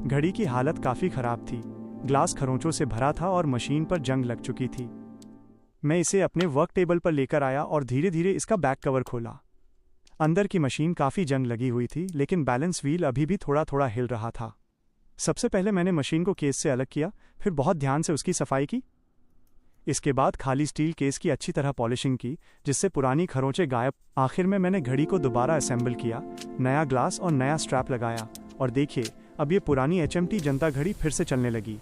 घड़ी की हालत काफ़ी ख़राब थी। ग्लास खरोंचों से भरा था और मशीन पर जंग लग चुकी थी। मैं इसे अपने वर्क टेबल पर लेकर आया और धीरे धीरे इसका बैक कवर खोला। अंदर की मशीन काफ़ी जंग लगी हुई थी, लेकिन बैलेंस व्हील अभी भी थोड़ा थोड़ा हिल रहा था। सबसे पहले मैंने मशीन को केस से अलग किया, फिर बहुत ध्यान से उसकी सफाई की। इसके बाद खाली स्टील केस की अच्छी तरह पॉलिशिंग की, जिससे पुरानी खरोंचे गायब। आखिर में मैंने घड़ी को दोबारा असेंबल किया, नया ग्लास और नया स्ट्रैप लगाया, और देखिए अब ये पुरानी HMT जनता घड़ी फिर से चलने लगी।